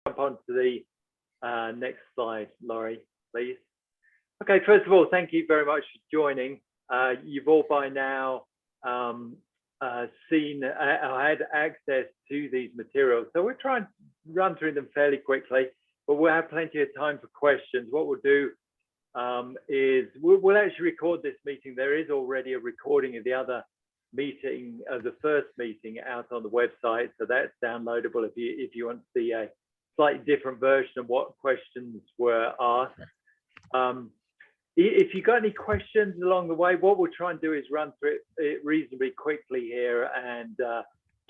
jump on to the next slide, Laurie, please. Okay, first of all, thank you very much for joining. You've all by now seen or had access to these materials. So we're trying to run through them fairly quickly, but we'll have plenty of time for questions. What we'll do is we'll actually record this meeting. There is already a recording of the other meeting, of the first meeting, out on the website, so that's downloadable if you want to see a slightly different version of what questions were asked. If you got any questions along the way, what we'll try and do is run through it reasonably quickly here and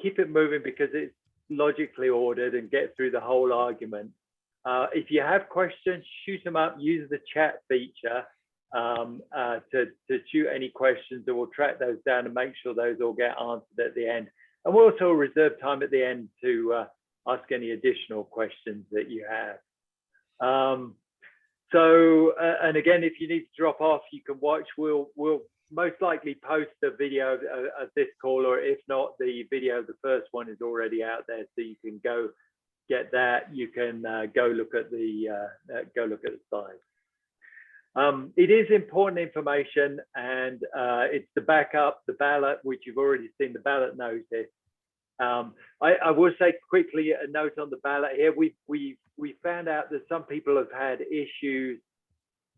keep it moving because it's logically ordered and get through the whole argument. If you have questions, shoot them up, use the chat feature to shoot any questions, and we'll track those down and make sure those all get answered at the end. And we'll also reserve time at the end to ask any additional questions that you have. And again, if you need to drop off, you can watch. We'll most likely post a video of this call, or if not, the video of the first one is already out there, so you can go get that. You can go look at the slides. It is important information, and it's the backup, the ballot, which you've already seen, the ballot notice. I will say quickly a note on the ballot here. We found out that some people have had issues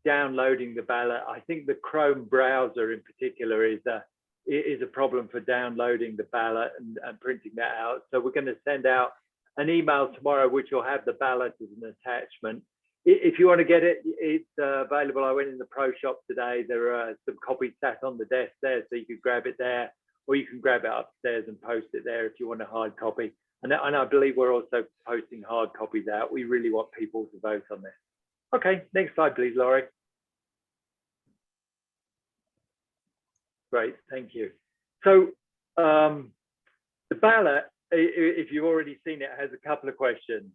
downloading the ballot. I think the Chrome browser in particular is a problem for downloading the ballot and printing that out. So we're going to send out an email tomorrow which will have the ballot as an attachment. If you want to get it, it's available. I went in the pro shop today. There are some copies sat on the desk there, so you could grab it there, or you can grab it upstairs and post it there if you want a hard copy. And I believe we're also posting hard copies out. We really want people to vote on this. Okay, next slide, please, Laurie. Great, thank you. So the ballot, if you've already seen it, has a couple of questions.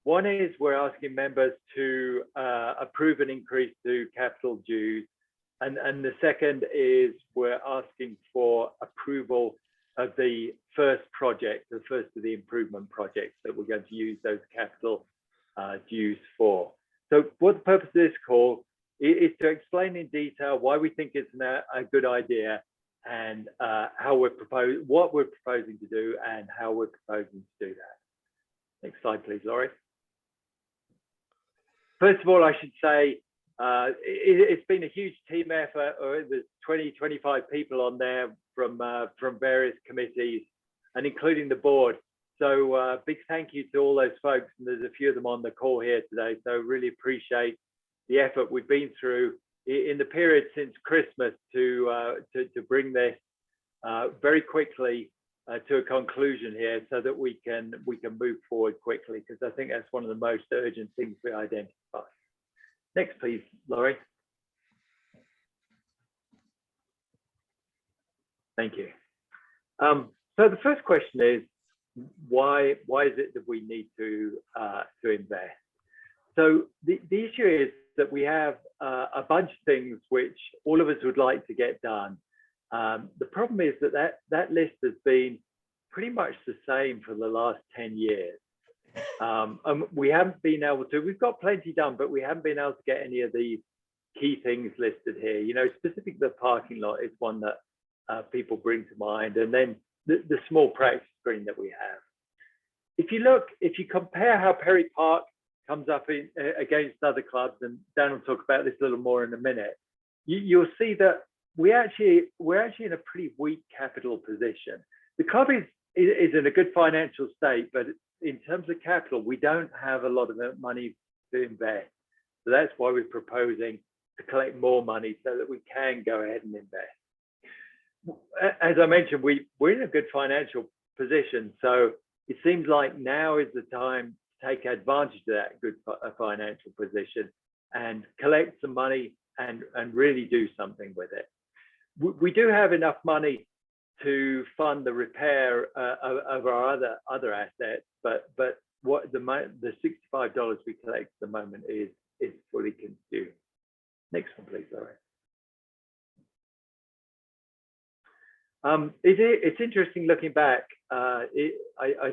One is we're asking members to approve an increase to capital dues. And the second is we're asking for approval of the first project, the first of the improvement projects that we're going to use those capital dues for. So what the purpose of this call is to explain in detail why we think it's a good idea, and what we're proposing to do and how we're proposing to do that. Next slide, please, Laurie. First of all, I should say, it's been a huge team effort. There's 20, 25 people on there from various committees, and including the board. So big thank you to all those folks, and there's a few of them on the call here today. So really appreciate the effort we've been through in the period since Christmas to bring this very quickly to a conclusion here, so that we can move forward quickly, because I think that's one of the most urgent things we identify. Next, please, Laurie. Thank you. So the first question is, why is it that we need to invest? So the issue is that we have a bunch of things which all of us would like to get done. The problem is that list has been pretty much the same for the last 10 years. We haven't been able to, we've got plenty done, but we haven't been able to get any of the key things listed here. You know, specifically the parking lot is one that people bring to mind, and then the small practice screen that we have. If you compare how Perry Park comes up against other clubs, and Dan will talk about this a little more in a minute, you'll see that we're actually in a pretty weak capital position. The club is in a good financial state, but in terms of capital, we don't have a lot of money to invest. So that's why we're proposing to collect more money so that we can go ahead and invest. As I mentioned, we're in a good financial position. So it seems like now is the time to take advantage of that good financial position and collect some money and really do something with it. We do have enough money to fund the repair of our other assets, but what the $65 we collect at the moment is fully consumed. Next one, please, Laurie. It's interesting looking back. I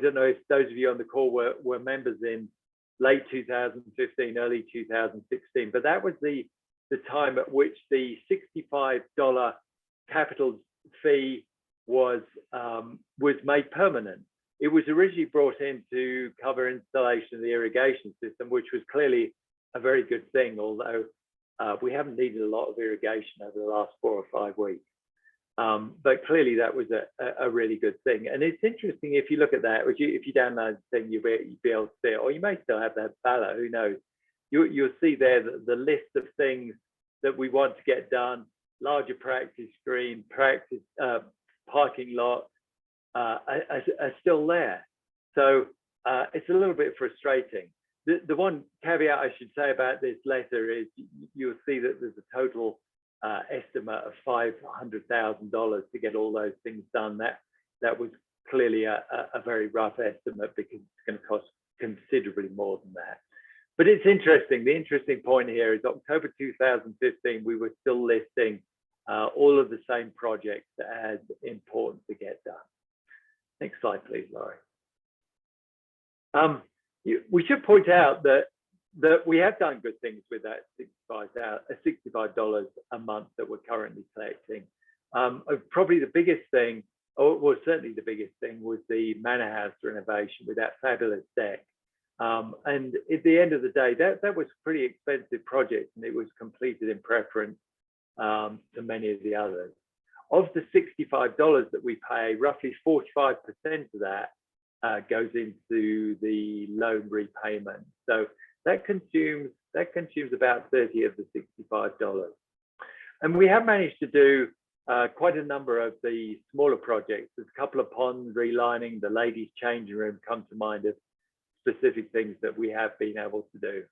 don't know if those of you on the call were members in late 2015, early 2016. But that was the time at which the $65 capital fee was made permanent. It was originally brought in to cover installation of the irrigation system, which was clearly a very good thing, although we haven't needed a lot of irrigation over the last 4 or 5 weeks. But clearly that was a really good thing. And it's interesting, if you look at that, if you download the thing, you'll be able to see it, or you may still have that ballot, who knows. You'll see there the list of things that we want to get done: larger practice green, practice parking lot, are still there. So it's a little bit frustrating. The one caveat I should say about this letter is you'll see that there's a total estimate of $500,000 to get all those things done. That was clearly a very rough estimate, because it's going to cost considerably more than that. But it's interesting. The interesting point here is October 2015, we were still listing all of the same projects as important to get done. Next slide, please, Laurie. We should point out that we have done good things with that $65 a month that we're currently collecting. Probably the biggest thing, or well, certainly the biggest thing, was the Manor House renovation with that fabulous deck. And at the end of the day, that was a pretty expensive project, and it was completed in preference to many of the others. Of the $65 that we pay, roughly 45% of that goes into the loan repayment. So that consumes about 30 of the $65. And we have managed to do quite a number of the smaller projects. There's a couple of pond relining, the ladies' changing room come to mind as specific things that we have been able to do,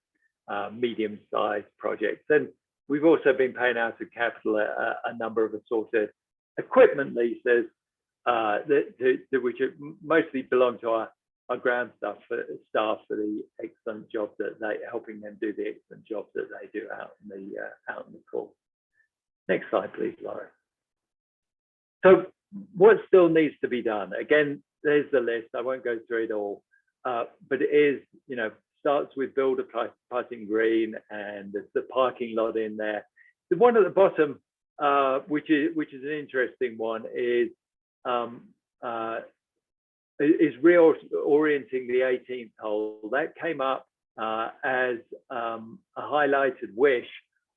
medium-sized projects. And we've also been paying out of capital a number of assorted equipment leases which mostly belong to our ground staff for the excellent job that helping them do the excellent job that they do out in the course. Next slide, please, Laura. So what still needs to be done? Again, there's the list. I won't go through it all, but it is, starts with builder putting green, and there's the parking lot in there. The one at the bottom, which is an interesting one, is reorienting the 18th hole. That came up as a highlighted wish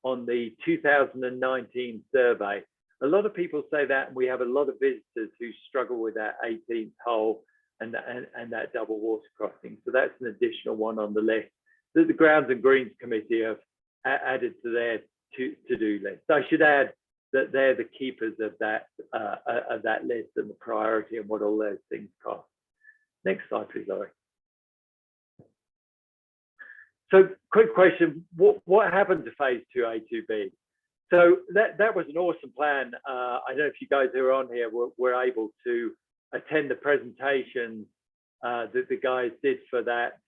on the 2019 survey. A lot of people say that, and we have a lot of visitors who struggle with that 18th hole and that double water crossing. So that's an additional one on the list that the Grounds and Greens Committee have added to their to-do list. I should add that they're the keepers of that list and the priority and what all those things cost. Next slide, please, Laurie. So, quick question: what happened to phase 2A, 2B? So that was an awesome plan. I don't know if you guys who are on here were able to attend the presentation that the guys did for that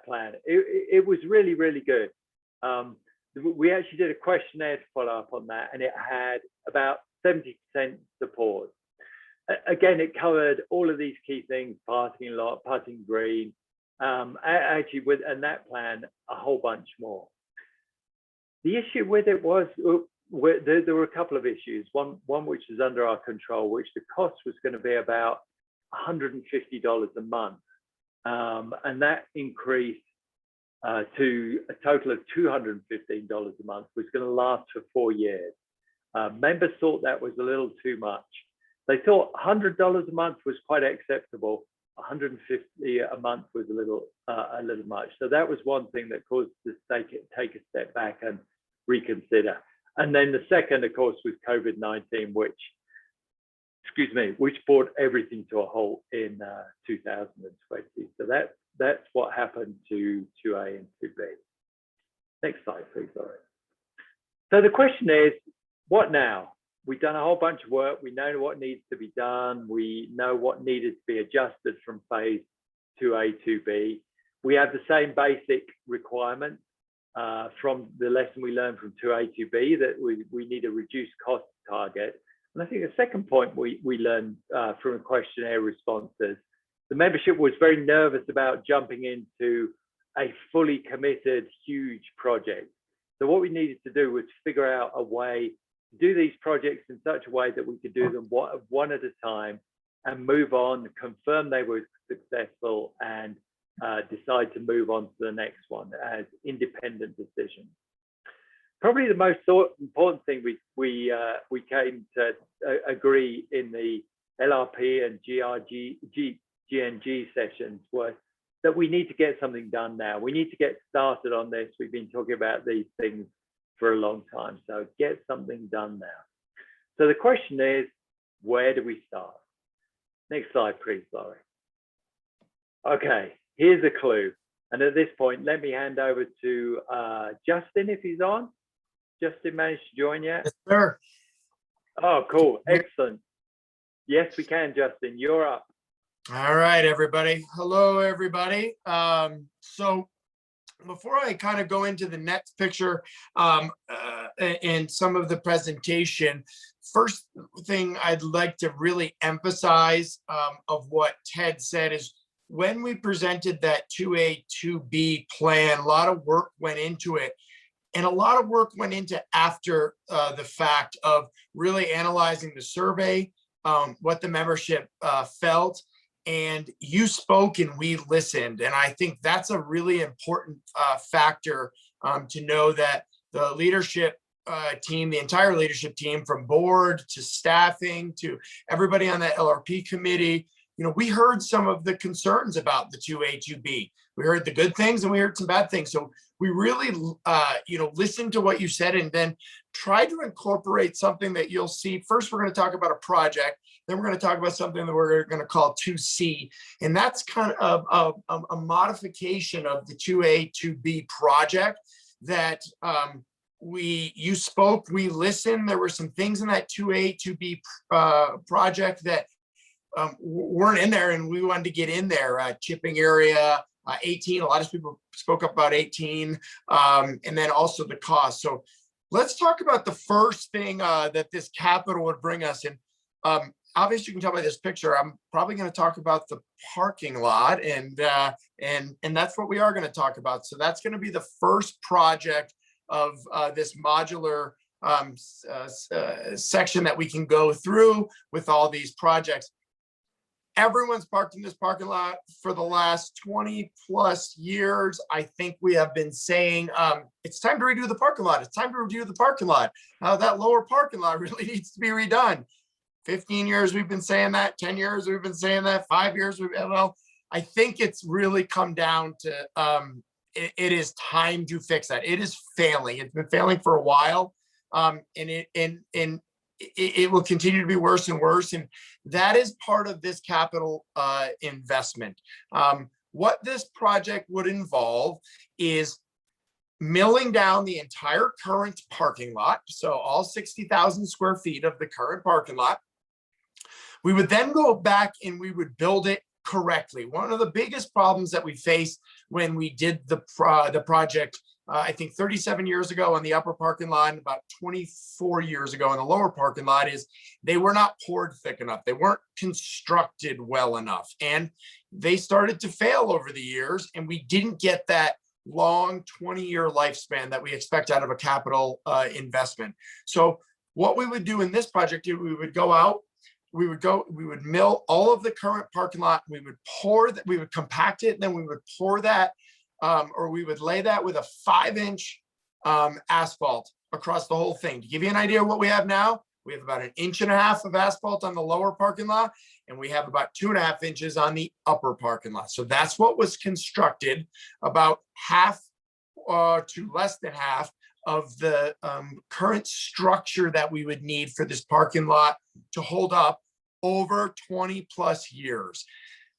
plan. It was really, really good. We actually did a questionnaire to follow up on that, and it had about 70% support. Again, it covered all of these key things: parking lot, putting green, actually in that plan, a whole bunch more. The issue with it was there were a couple of issues. One which is under our control, which the cost was going to be about $150 a month, and that increased to a total of $215 a month, was going to last for 4 years. Members thought that was a little too much. They thought $100 a month was quite acceptable. $150 a month was a little much. So that was one thing that caused us to take a step back and reconsider. And then the second, of course, was COVID-19, which brought everything to a halt in 2020. So that's what happened to 2A and 2B. Next slide, please, Laurie. So the question is, what now? We've done a whole bunch of work. We know what needs to be done. We know what needed to be adjusted from phase 2A, 2B. We have the same basic requirements from the lesson we learned from 2A, 2B, that we need a reduced cost target. And I think the second point we learned from questionnaire responses, the membership was very nervous about jumping into a fully committed, huge project. So what we needed to do was figure out a way to do these projects in such a way that we could do them one at a time and move on, confirm they were successful, and decide to move on to the next one as independent decisions. Probably the most important thing we came to agree in the LRP and GNG sessions was that we need to get something done now. We need to get started on this. We've been talking about these things for a long time, so get something done now. So the question is, where do we start? Next slide, please, Laurie. Okay, here's a clue. And at this point, let me hand over to Justin, if he's on. Justin managed to join yet? Yes, sir. Oh, cool. Excellent. Yes, we can, Justin. You're up. All right, everybody. Hello, everybody. So before I kind of go into the next picture and some of the presentation, first thing I'd like to really emphasize of what Ted said is when we presented that 2A, 2B plan, a lot of work went into it. And a lot of work went into after the fact of really analyzing the survey, what the membership felt, and you spoke and we listened. And I think that's a really important factor to know that the leadership team, the entire leadership team, from board to staffing to everybody on that LRP committee, you know, we heard some of the concerns about the 2A, 2B. We heard the good things and we heard some bad things. So we really, you know, listened to what you said and then try to incorporate something that you'll see. First, we're going to talk about a project. Then we're going to talk about something that we're going to call 2C. And that's kind of a modification of the 2A, 2B project that you spoke, we listened. There were some things in that 2A, 2B project that weren't in there and we wanted to get in there. Chipping area, 18, a lot of people spoke up about 18, and then also the cost. So let's talk about the first thing that this capital would bring us in. Obviously, you can tell by this picture, I'm probably going to talk about the parking lot, and that's what we are going to talk about. So that's going to be the first project of this modular section that we can go through with all these projects. Everyone's parked in this parking lot for the last 20 plus years. I think we have been saying it's time to redo the parking lot. It's time to redo the parking lot. That lower parking lot really needs to be redone. 15 years we've been saying that, 10 years we've been saying that, 5 years well, I think it's really come down to it is time to fix that. It is failing. It's been failing for a while, and it will continue to be worse and worse. And that is part of this capital investment. What this project would involve is milling down the entire current parking lot. So all 60,000 square feet of the current parking lot. We would then go back and we would build it correctly. One of the biggest problems that we faced when we did the project, I think 37 years ago on the upper parking lot and about 24 years ago on the lower parking lot, is they were not poured thick enough. They weren't constructed well enough, and they started to fail over the years, and we didn't get that long 20-year lifespan that we expect out of a capital investment. So what we would do in this project, we would go out, we would mill all of the current parking lot, we would pour that, we would compact it, and then we would pour that, or we would lay that with a 5-inch asphalt across the whole thing. To give you an idea of what we have now, we have about 1.5 inches of asphalt on the lower parking lot, and we have about 2.5 inches on the upper parking lot. So that's what was constructed. About half to less than half of the current structure that we would need for this parking lot to hold up over 20 plus years.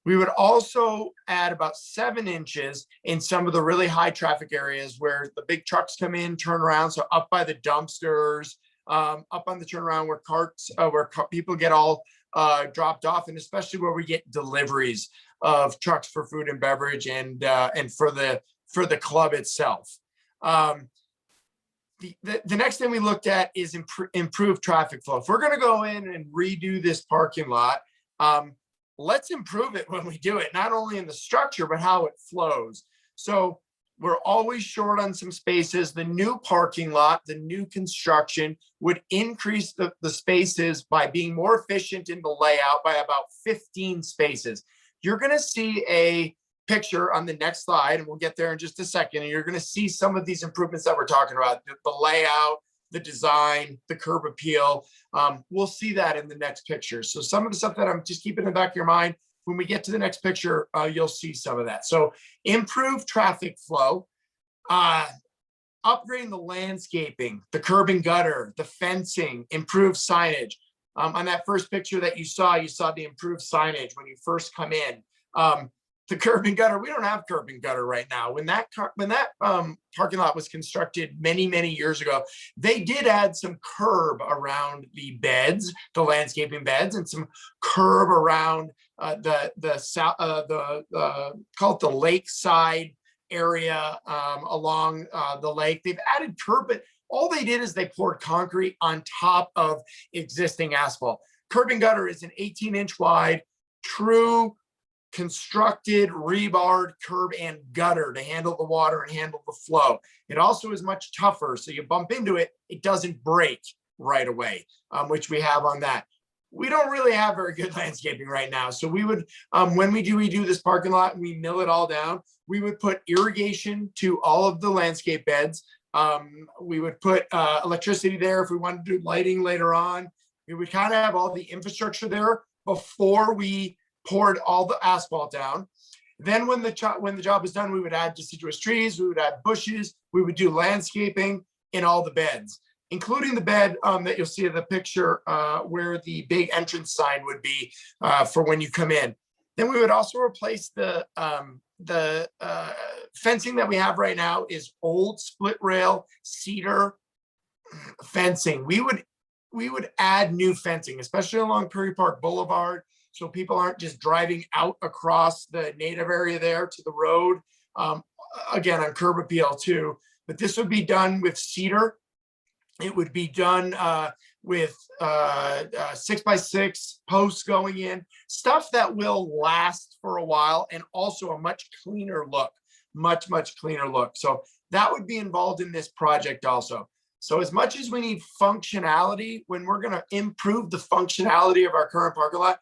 We would also add about 7 inches in some of the really high traffic areas where the big trucks come in, turn around. So up by the dumpsters, up on the turnaround where people get all dropped off, and especially where we get deliveries of trucks for food and beverage and for the club itself. The next thing we looked at is improve traffic flow. If we're going to go in and redo this parking lot, let's improve it when we do it, not only in the structure, but how it flows. So we're always short on some spaces. The new parking lot, the new construction would increase the spaces by being more efficient in the layout by about 15 spaces. You're going to see a picture on the next slide, and we'll get there in just a second. And you're going to see some of these improvements that we're talking about, the layout, the design, the curb appeal. We'll see that in the next picture. So some of the stuff that I'm just keeping in the back of your mind, when we get to the next picture, you'll see some of that. So improve traffic flow, upgrading the landscaping, the curb and gutter, the fencing, improve signage. On that first picture that you saw the improved signage when you first come in. The curb and gutter, we don't have curb and gutter right now. When that parking lot was constructed many, many years ago, they did add some curb around the beds, the landscaping beds, and some curb around call it the lakeside area along the lake. They've added curb, but all they did is they poured concrete on top of existing asphalt. Curb and gutter is an 18-inch wide, true constructed rebarred curb and gutter to handle the water and handle the flow. It also is much tougher, so you bump into it, it doesn't break right away, which we have on that. We don't really have very good landscaping right now, so we would, when we do this parking lot and we mill it all down, we would put irrigation to all of the landscape beds. We would put electricity there if we wanted to do lighting later on. We would kind of have all the infrastructure there before we poured all the asphalt down. Then when the job is done, we would add deciduous trees, we would add bushes, we would do landscaping in all the beds, including the bed that you'll see in the picture where the big entrance sign would be for when you come in. Then we would also replace the fencing that we have right now is old split rail cedar fencing. We would add new fencing, especially along Prairie Park Boulevard, so people aren't just driving out across the native area there to the road. Again, on curb appeal too, but this would be done with cedar. It would be done with 6x6 posts going in, stuff that will last for a while and also a much cleaner look, much cleaner look. So that would be involved in this project also. So as much as we need functionality, when we're going to improve the functionality of our current parking lot,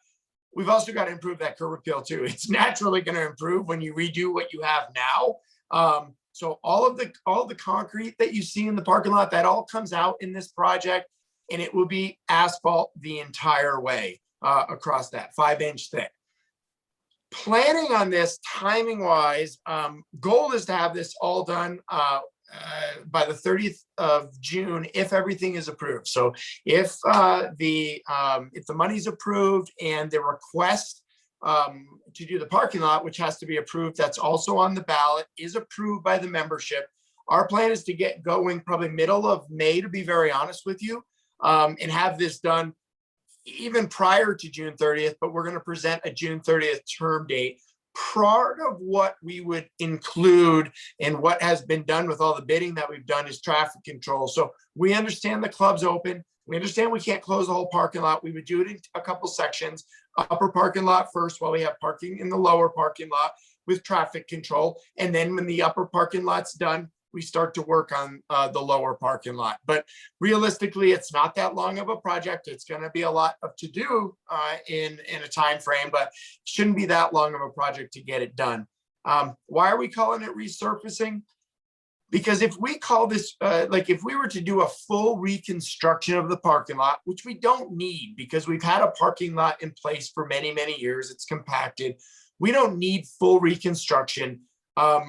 we've also got to improve that curb appeal too. It's naturally going to improve when you redo what you have now. So all of the concrete that you see in the parking lot, that all comes out in this project, and it will be asphalt the entire way across that 5-inch thick. Planning on this timing wise, goal is to have this all done by the 30th of June if everything is approved. So if the money's approved and the request to do the parking lot, which has to be approved, that's also on the ballot, is approved by the membership. Our plan is to get going probably middle of May, to be very honest with you, and have this done even prior to June 30th, but we're going to present a June 30th term date. Part of what we would include and what has been done with all the bidding that we've done is traffic control. So we understand the club's open. We understand we can't close the whole parking lot. We would do it in a couple sections. Upper parking lot first, while we have parking in the lower parking lot with traffic control. And then when the upper parking lot's done, we start to work on the lower parking lot. But realistically, it's not that long of a project. It's going to be a lot of to do in a time frame, but shouldn't be that long of a project to get it done. Why are we calling it resurfacing? Because if we call this, like if we were to do a full reconstruction of the parking lot, which we don't need because we've had a parking lot in place for many, many years, it's compacted. We don't need full reconstruction.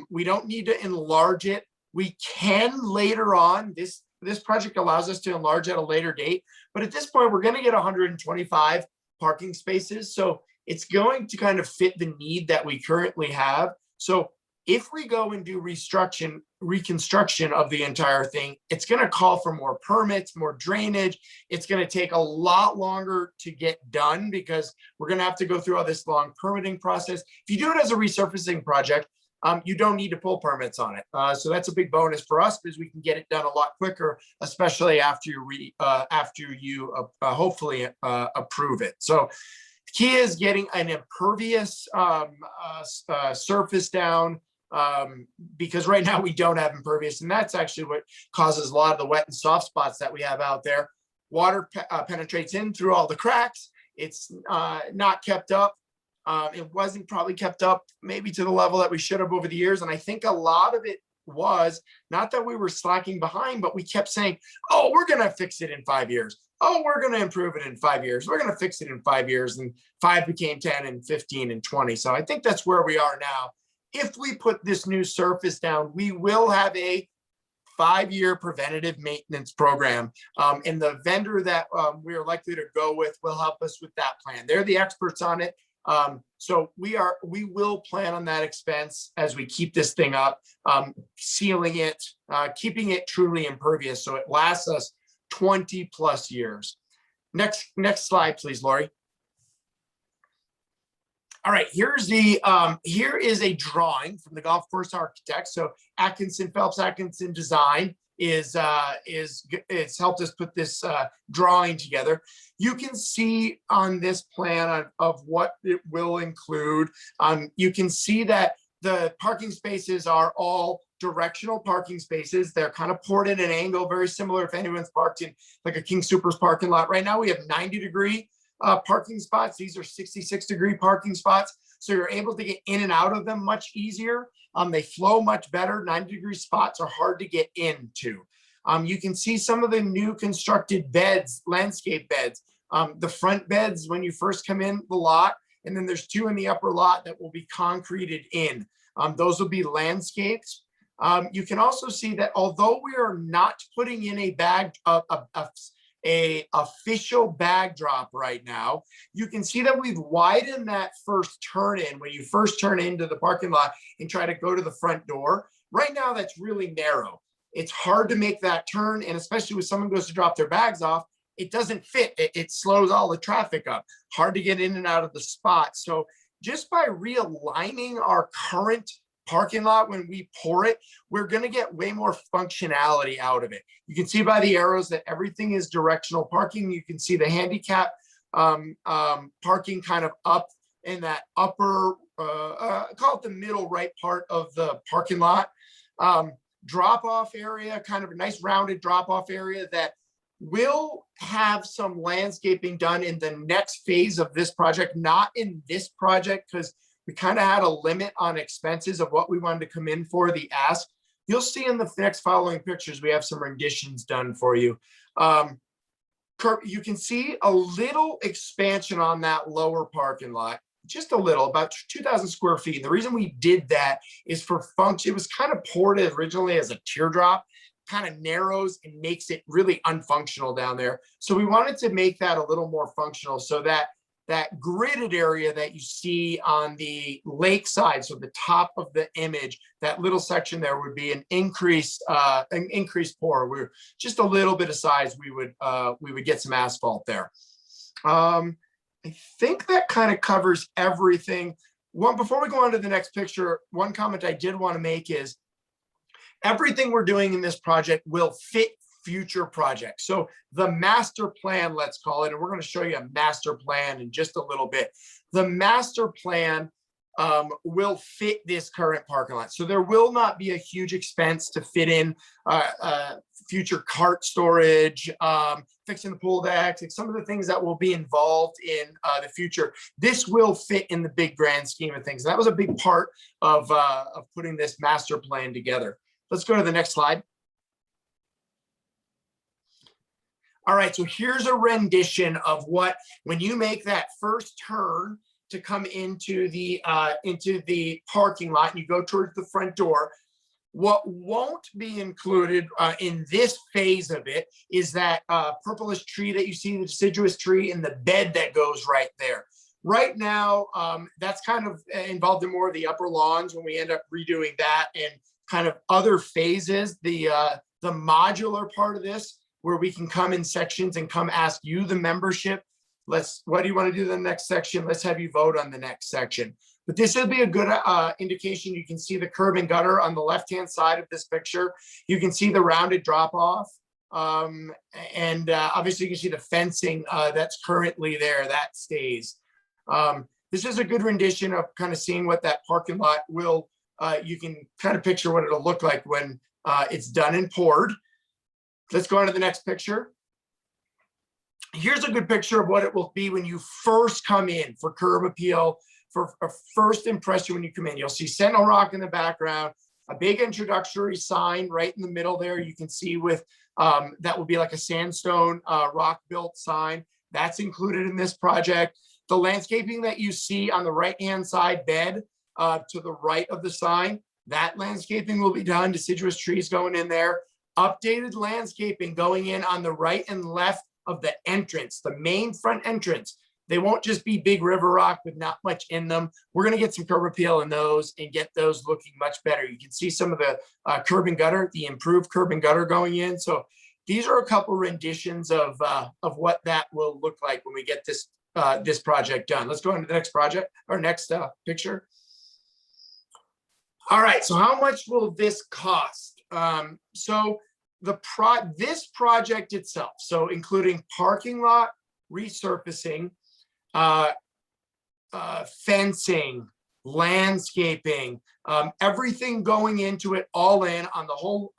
We don't need to enlarge it. We can later on. This project allows us to enlarge at a later date, but at this point, we're going to get 125 parking spaces. So it's going to kind of fit the need that we currently have. So if we go and do reconstruction of the entire thing, it's going to call for more permits, more drainage. It's going to take a lot longer to get done because we're going to have to go through all this long permitting process. If you do it as a resurfacing project, you don't need to pull permits on it. So that's a big bonus for us because we can get it done a lot quicker, especially after you hopefully approve it. So the key is getting an impervious surface down, because right now we don't have impervious, and that's actually what causes a lot of the wet and soft spots that we have out there. Water penetrates in through all the cracks. It's not kept up. It wasn't probably kept up maybe to the level that we should have over the years. And I think a lot of it was not that we were slacking behind, but we kept saying, oh, we're going to fix it in 5 years. Oh, we're going to improve it in 5 years. We're going to fix it in 5 years. And 5 became 10 and 15 and 20. So I think that's where we are now. If we put this new surface down, we will have a 5-year preventative maintenance program. And the vendor that we are likely to go with will help us with that plan. They're the experts on it. So we will plan on that expense as we keep this thing up, sealing it, keeping it truly impervious so it lasts us 20 plus years. Next slide, please, Lori. All right, here is a drawing from the golf course architect. So Phelps Atkinson Design is helped us put this drawing together. You can see on this plan of what it will include. You can see that the parking spaces are all directional parking spaces. They're kind of poured in an angle, very similar if anyone's parked in like a King Soopers parking lot. Right now we have 90-degree parking spots. These are 66-degree parking spots. So you're able to get in and out of them much easier. They flow much better. 90-degree spots are hard to get into. You can see some of the new constructed beds, landscape beds. The front beds when you first come in the lot, and then there's 2 in the upper lot that will be concreted in. Those will be landscapes. You can also see that although we are not putting in a official bag drop right now, you can see that we've widened that first turn in when you first turn into the parking lot and try to go to the front door. Right now, that's really narrow. It's hard to make that turn, and especially when someone goes to drop their bags off, it doesn't fit. It slows all the traffic up. Hard to get in and out of the spot. So just by realigning our current parking lot when we pour it, we're going to get way more functionality out of it. You can see by the arrows that everything is directional parking. You can see the handicap parking kind of up in that upper, call it the middle right part of the parking lot. Drop-off area, kind of a nice rounded drop-off area that will have some landscaping done in the next phase of this project, not in this project, because we kind of had a limit on expenses of what we wanted to come in for, the ask. You'll see in the next following pictures, we have some renditions done for you. You can see a little expansion on that lower parking lot, just a little, about 2,000 square feet. And the reason we did that is for function. It was kind of poured originally as a teardrop, kind of narrows and makes it really unfunctional down there. So we wanted to make that a little more functional so that that gridded area that you see on the lakeside, so the top of the image, that little section there would be an increased pour. We're just a little bit of size. We would get some asphalt there. I think that kind of covers everything. Before we go on to the next picture, one comment I did want to make is everything we're doing in this project will fit future projects. So the master plan, let's call it, and we're going to show you a master plan in just a little bit. The master plan will fit this current parking lot. So there will not be a huge expense to fit in future cart storage, fixing the pool decks, like some of the things that will be involved in the future. This will fit in the big grand scheme of things. And that was a big part of putting this master plan together. Let's go to the next slide. All right, so here's a rendition of what, when you make that first turn to come into the parking lot and you go towards the front door, what won't be included in this phase of it is that purplish tree that you see, the deciduous tree, and the bed that goes right there. Right now, that's kind of involved in more of the upper lawns when we end up redoing that and kind of other phases. The modular part of this, where we can come in sections and come ask you, the membership, what do you want to do in the next section? Let's have you vote on the next section. But this will be a good indication. You can see the curb and gutter on the left-hand side of this picture. You can see the rounded drop-off. And obviously you can see the fencing that's currently there, that stays. This is a good rendition of kind of seeing what that parking lot will you can kind of picture what it'll look like when it's done and poured. Let's go on to the next picture. Here's a good picture of what it will be when you first come in for curb appeal, for a first impression when you come in. You'll see Sentinel Rock in the background, a big introductory sign right in the middle there. You can see with, that will be like a sandstone rock built sign. That's included in this project. The landscaping that you see on the right-hand side bed to the right of the sign, that landscaping will be done, deciduous trees going in there. Updated landscaping going in on the right and left of the entrance, the main front entrance. They won't just be big river rock with not much in them. We're going to get some curb appeal in those and get those looking much better. You can see some of the curb and gutter, the improved curb and gutter going in. So these are a couple renditions of what that will look like when we get this this project done. Let's go on to the next project or next picture. All right, so how much will this cost? So this project itself, so including parking lot resurfacing, fencing, landscaping, everything going into it, all in on the whole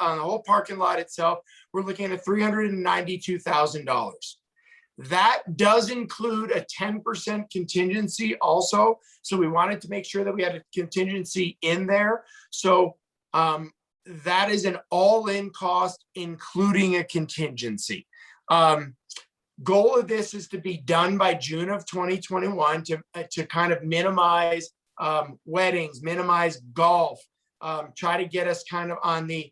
parking lot itself, we're looking at $392,000. That does include a 10% contingency also. So we wanted to make sure that we had a contingency in there. So that is an all-in cost, including a contingency. Goal of this is to be done by June of 2021 to kind of minimize weddings, minimize golf, try to get us kind of on the,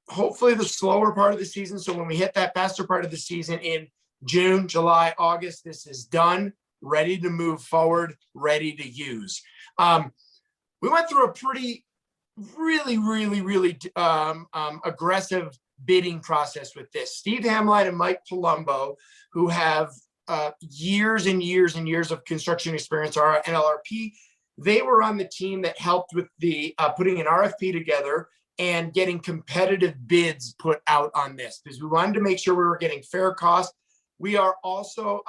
hopefully the slower part of the season. So when we hit that faster part of the season in June, July, August, this is done, ready to move forward, ready to use. We went through a pretty, really aggressive bidding process with this. Steve Hamline and Mike Palumbo, who have years and years and years of construction experience, are NLRP. They were on the team that helped with the putting an RFP together and getting competitive bids put out on this, because we wanted to make sure we were getting fair cost. We are also,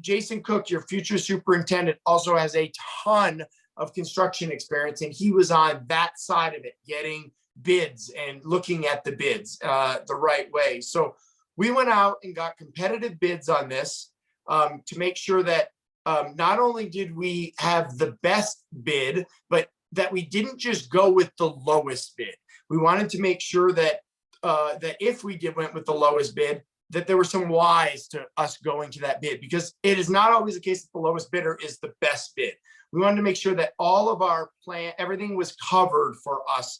Jason Cook, your future superintendent, also has a ton of construction experience, and he was on that side of it, getting bids and looking at the bids the right way. So we went out and got competitive bids on this to make sure that not only did we have the best bid, but that we didn't just go with the lowest bid. We wanted to make sure that that if we went with the lowest bid, that there were some whys to us going to that bid, because it is not always the case that the lowest bidder is the best bid. We wanted to make sure that all of our plan, everything was covered for us.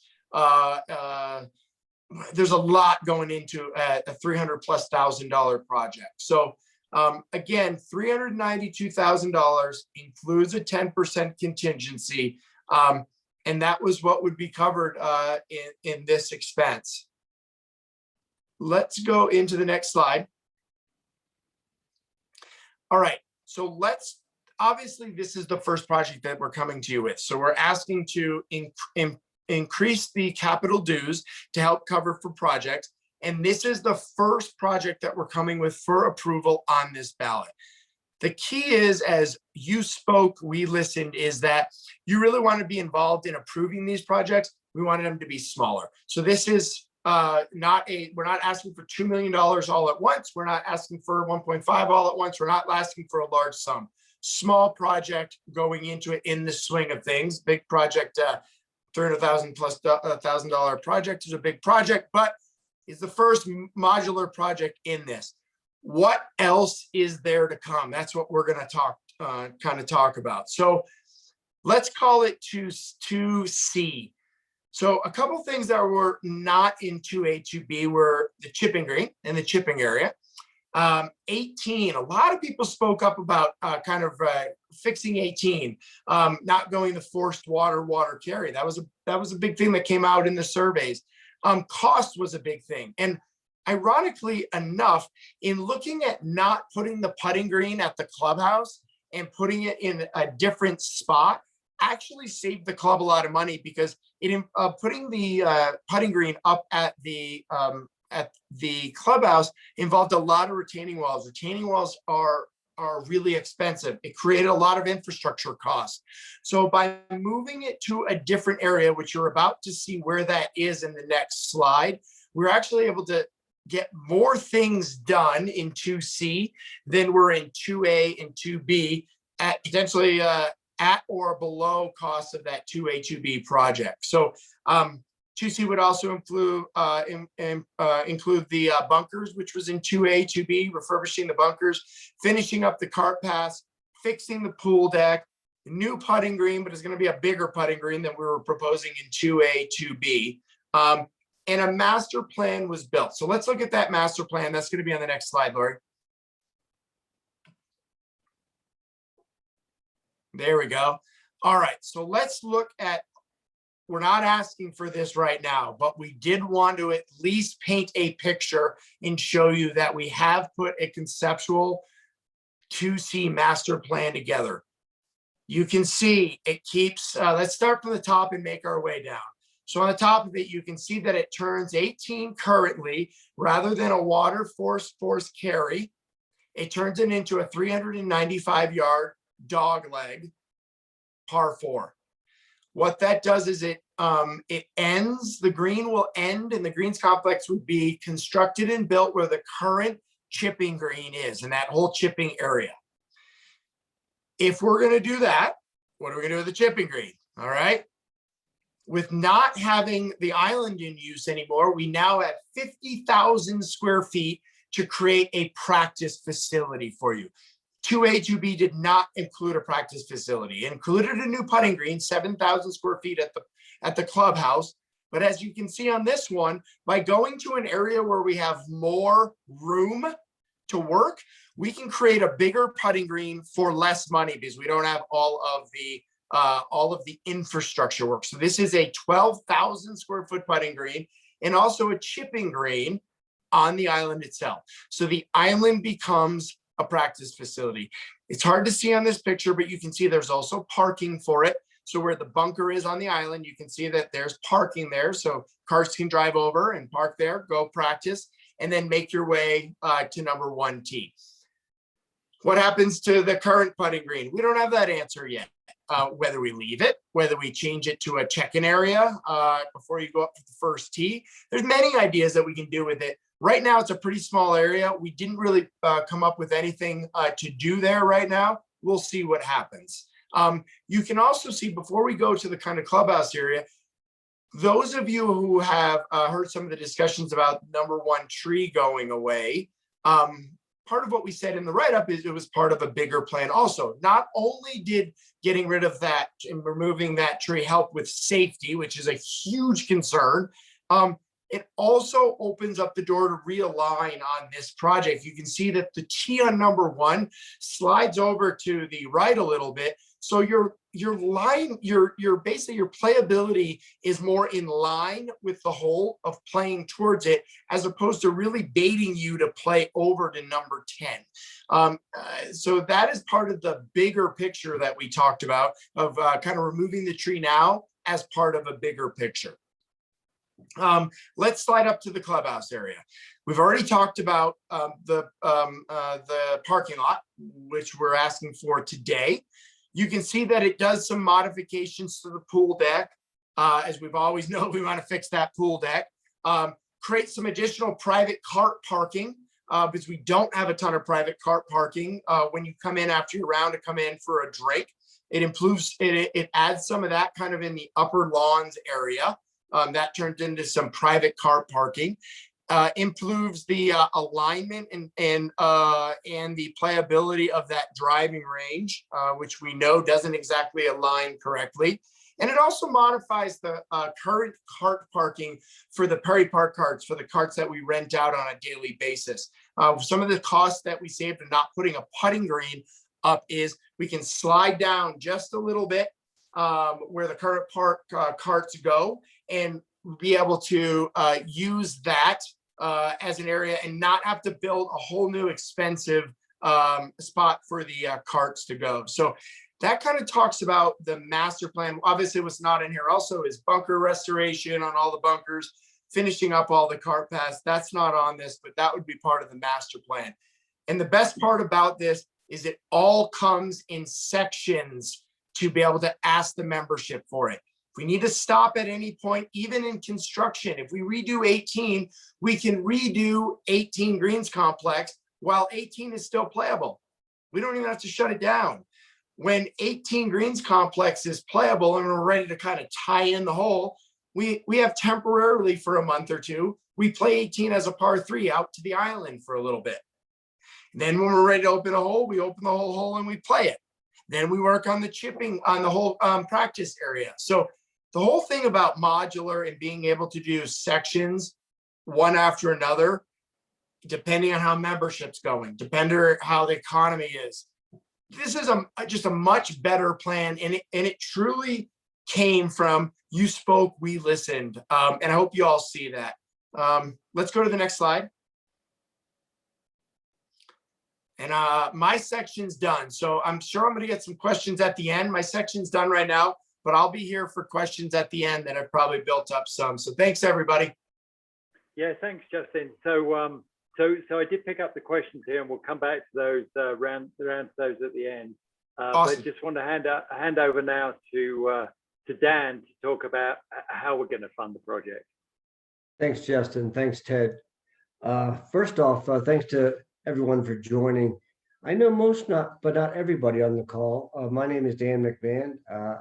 There's a lot going into a $300,000+ project. So again, $392,000 includes a 10% contingency. And that was what would be covered in this expense. Let's go into the next slide. All right, so obviously this is the first project that we're coming to you with. So we're asking to increase the capital dues to help cover for projects. And this is the first project that we're coming with for approval on this ballot. The key is, as you spoke, we listened, is that you really want to be involved in approving these projects. We wanted them to be smaller. So this is we're not asking for $2 million all at once. We're not asking for 1.5 all at once. We're not asking for a large sum. Small project going into it in the swing of things. Big project, $300,000+ project is a big project, but it's the first modular project in this. What else is there to come? That's what we're going to talk about. So let's call it 2C. So a couple things that were not in 2A, 2B were the chipping green and the chipping area. 18, a lot of people spoke up about fixing 18, not going the forced water carry. That was a big thing that came out in the surveys. Cost was a big thing. And ironically enough, in looking at not putting the putting green at the clubhouse and putting it in a different spot, actually saved the club a lot of money, because putting the putting green up at the clubhouse involved a lot of retaining walls. Retaining walls are are really expensive. It created a lot of infrastructure costs. So by moving it to a different area, which you're about to see where that is in the next slide, we're actually able to get more things done in 2C than we're in 2A and 2B at potentially at or below cost of that 2A, 2B project. So 2C would also include the bunkers, which was in 2A, 2B, refurbishing the bunkers, finishing up the cart paths, fixing the pool deck, new putting green, but it's going to be a bigger putting green than we were proposing in 2A, 2B. And a master plan was built. So let's look at that master plan. That's going to be on the next slide, Lori. There we go. All right, so let's look at, we're not asking for this right now, but we did want to at least paint a picture and show you that we have put a conceptual 2C master plan together. You can see it keeps, let's start from the top and make our way down. So on the top of it, you can see that it turns 18 currently, rather than a water force carry. It turns it into a 395-yard dog leg par 4. What that does is it ends, the green will end, and the greens complex would be constructed and built where the current chipping green is, in that whole chipping area. If we're going to do that, what are we going to do with the chipping green? All right. With not having the island in use anymore, we now have 50,000 square feet to create a practice facility for you. 2A, 2B did not include a practice facility. It included a new putting green, 7,000 square feet at the clubhouse. But as you can see on this one, by going to an area where we have more room to work, we can create a bigger putting green for less money because we don't have all of the infrastructure work. So this is a 12,000 square foot putting green and also a chipping green on the island itself. So the island becomes a practice facility. It's hard to see on this picture, but you can see there's also parking for it. So where the bunker is on the island, you can see that there's parking there. So cars can drive over and park there, go practice, and then make your way to number 1 tee. What happens to the current putting green? We don't have that answer yet. Whether we leave it, whether we change it to a check-in area before you go up to the first tee. There's many ideas that we can do with it. Right now, it's a pretty small area. We didn't really come up with anything to do there right now. We'll see what happens. You can also see, before we go to the kind of clubhouse area, those of you who have heard some of the discussions about number 1 tree going away, part of what we said in the write-up is it was part of a bigger plan also. Not only did getting rid of that and removing that tree help with safety, which is a huge concern, it also opens up the door to realign on this project. You can see that the tee on number 1 slides over to the right a little bit. So your basically your playability is more in line with the hole of playing towards it, as opposed to really baiting you to play over to number 10. So that is part of the bigger picture that we talked about of kind of removing the tree now as part of a bigger picture. Let's slide up to the clubhouse area. We've already talked about the parking lot, which we're asking for today. You can see that it does some modifications to the pool deck. As we've always known, we want to fix that pool deck. Create some additional private cart parking because we don't have a ton of private cart parking when you come in after your round to come in for a drink. It improves, it adds some of that kind of in the upper lawns area. That turns into some private car parking. Improves the alignment and the playability of that driving range, which we know doesn't exactly align correctly. And it also modifies the current cart parking for the Perry Park carts, for the carts that we rent out on a daily basis. Some of the costs that we saved in not putting a putting green up is we can slide down just a little bit where the current park carts go, and be able to use that as an area and not have to build a whole new expensive spot for the carts to go. So that kind of talks about the master plan. Obviously, what's not in here also is bunker restoration on all the bunkers, finishing up all the cart paths. That's not on this, but that would be part of the master plan. And the best part about this is it all comes in sections to be able to ask the membership for it. If we need to stop at any point, even in construction, if we redo 18, we can redo 18 Greens Complex while 18 is still playable. We don't even have to shut it down. When 18 Greens Complex is playable and we're ready to kind of tie in the hole, we have temporarily for a month or two, we play 18 as a par 3 out to the island for a little bit. Then when we're ready to open a hole, we open the whole hole and we play it. Then we work on the chipping on the whole practice area. So the whole thing about modular and being able to do sections one after another, depending on how membership's going, depending on how the economy is, this is just a much better plan. And it truly came from you spoke, we listened. And I hope you all see that. Let's go to the next slide. And my section's done. So I'm sure I'm going to get some questions at the end. My section's done right now, but I'll be here for questions at the end that I've probably built up some. So thanks, everybody. Yeah, thanks, Justin. So I did pick up the questions here, and we'll come back to those round those at the end. Awesome. But just want to hand over now to Dan to talk about how we're going to fund the project. Thanks, Justin. Thanks, Ted. First off, thanks to everyone for joining. I know most, but not everybody on the call. My name is Dan McMahon.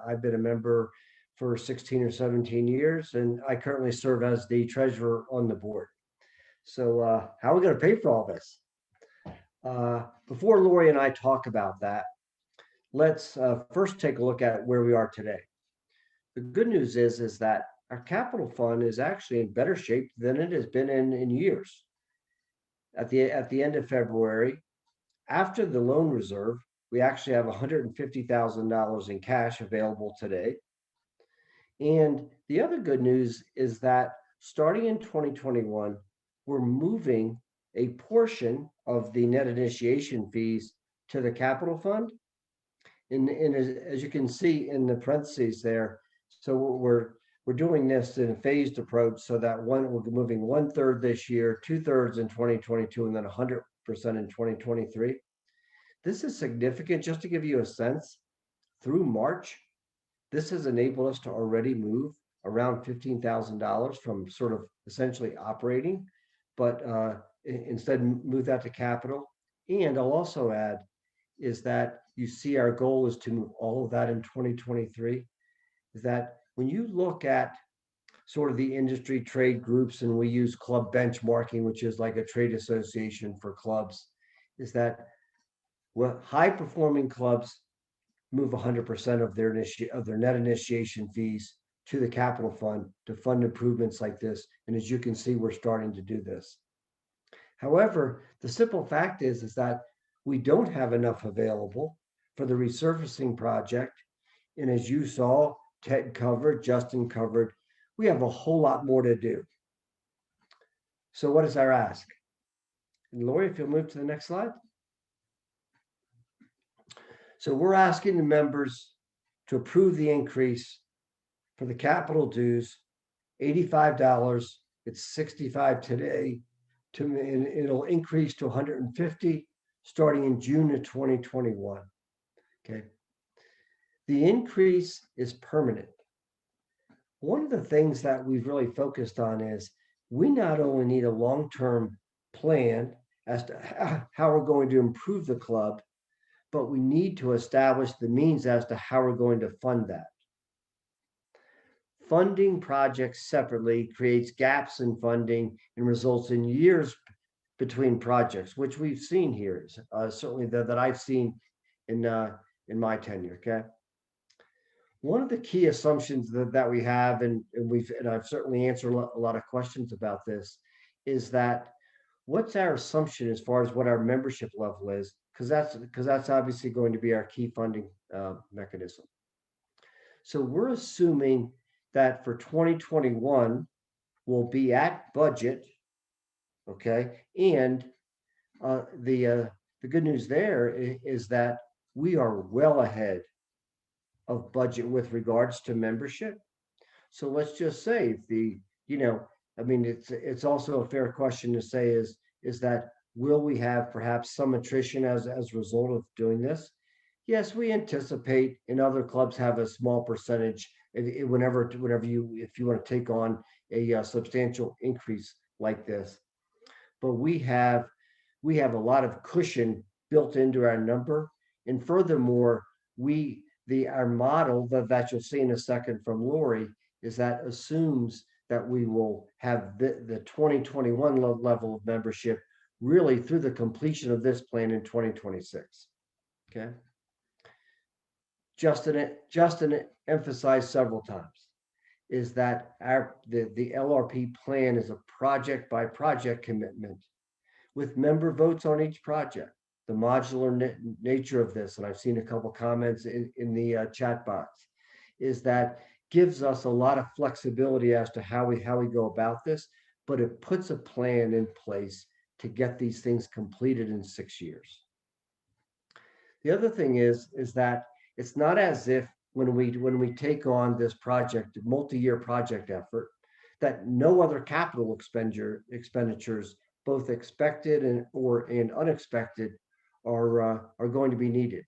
I've been a member for 16 or 17 years, and I currently serve as the treasurer on the board. So how are we going to pay for all this? Before Lori and I talk about that, let's first take a look at where we are today. The good news is that our capital fund is actually in better shape than it has been in years. At the end of February, after the loan reserve, we actually have $150,000 in cash available today. And the other good news is that starting in 2021, we're moving a portion of the net initiation fees to the capital fund. And as you can see in the parentheses there, so we're doing this in a phased approach so that we're moving 1/3 this year, 2/3 in 2022, and then 100% in 2023. This is significant. Just to give you a sense, through March, this has enabled us to already move around $15,000 from sort of essentially operating, but instead move that to capital. And I'll also add is that you see our goal is to move all of that in 2023, is that when you look at sort of the industry trade groups, and we use club benchmarking, which is like a trade association for clubs, is that high performing clubs move 100% of their net initiation fees to the capital fund to fund improvements like this. And as you can see, we're starting to do this. However, the simple fact is that we don't have enough available for the resurfacing project. And as you saw, Ted covered, Justin covered, we have a whole lot more to do. So what is our ask? And Lori, if you'll move to the next slide. So we're asking the members to approve the increase for the capital dues, $85. It's $65 today. And it'll increase to $150 starting in June of 2021. Okay. The increase is permanent. One of the things that we've really focused on is we not only need a long-term plan as to how we're going to improve the club, but we need to establish the means as to how we're going to fund that. Funding projects separately creates gaps in funding and results in years between projects, which we've seen here, certainly that I've seen in my tenure. Okay. One of the key assumptions that we have, and I've certainly answered a lot of questions about this, is that what's our assumption as far as what our membership level is, because that's obviously going to be our key funding mechanism. So we're assuming that for 2021 we'll be at budget, okay, and the good news there is that we are well ahead of budget with regards to membership. So let's just say it's also a fair question to say is that will we have perhaps some attrition as a result of doing this? Yes, we anticipate, and other clubs have a small percentage whenever if you want to take on a substantial increase like this. But we have a lot of cushion built into our number. And furthermore, our model that you'll see in a second from Lori is that assumes that we will have the 2021 level of membership really through the completion of this plan in 2026. Okay. Justin emphasized several times is that the LRP plan is a project by project commitment with member votes on each project. The modular nature of this, and I've seen a couple comments in the chat box, is that gives us a lot of flexibility as to how we go about this, but it puts a plan in place to get these things completed in 6 years. The other thing is that it's not as if when we take on this project, multi-year project effort, that no other capital expenditures, both expected and unexpected, are going to be needed.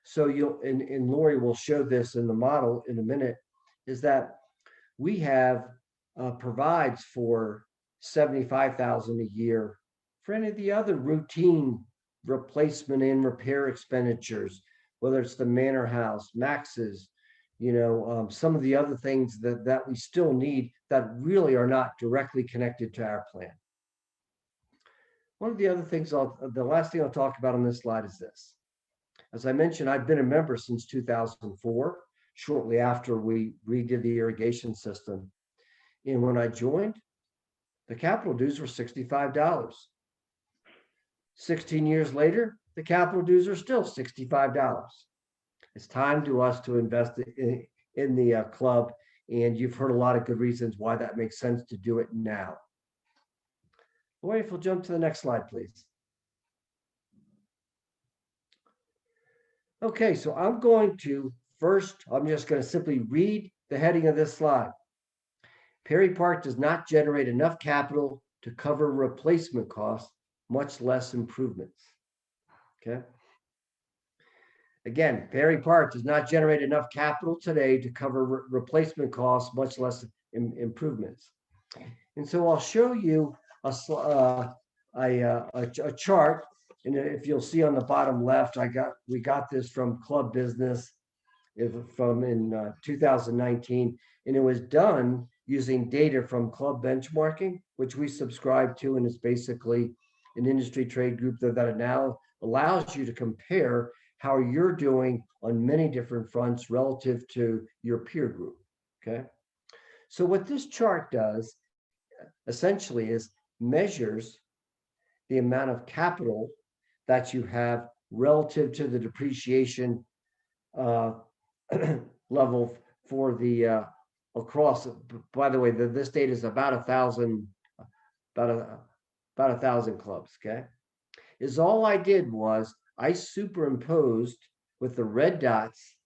So and Lori will show this in the model in a minute, is that we have provides for $75,000 a year for any of the other routine replacement and repair expenditures, whether it's the Manor House, Max's, some of the other things that we still need that really are not directly connected to our plan. One of the other things, the last thing I'll talk about on this slide is this. As I mentioned, I've been a member since 2004, shortly after we redid the irrigation system. And when I joined, the capital dues were $65. 16 years later, the capital dues are still $65. It's time to us to invest in the club, and you've heard a lot of good reasons why that makes sense to do it now. Lori, if we'll jump to the next slide, please. Okay, so I'm just going to simply read the heading of this slide. Perry Park does not generate enough capital to cover replacement costs, much less improvements. Okay. Again, Perry Park does not generate enough capital today to cover replacement costs, much less improvements. And so I'll show you a chart, and if you'll see on the bottom left, we got this from Club Business in 2019, and it was done using data from Club Benchmarking, which we subscribe to, and it's basically an industry trade group that now allows you to compare how you're doing on many different fronts relative to your peer group. Okay, so what this chart does essentially is measures the amount of capital that you have relative to the depreciation level for the across. By the way, this data is about 1,000 clubs. Okay, is all I did was I superimposed with the red dots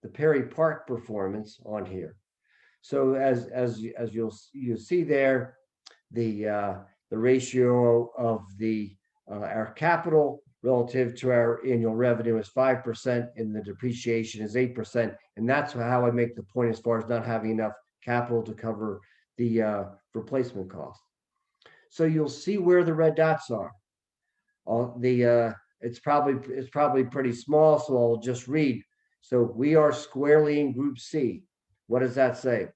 the Perry Park performance on here. So as you'll see there, the ratio of our capital relative to our annual revenue is 5%, and the depreciation is 8%. And that's how I make the point as far as not having enough capital to cover the replacement cost. So you'll see where the red dots are. It's probably pretty small, so I'll just read. So we are squarely in Group C. What does that say?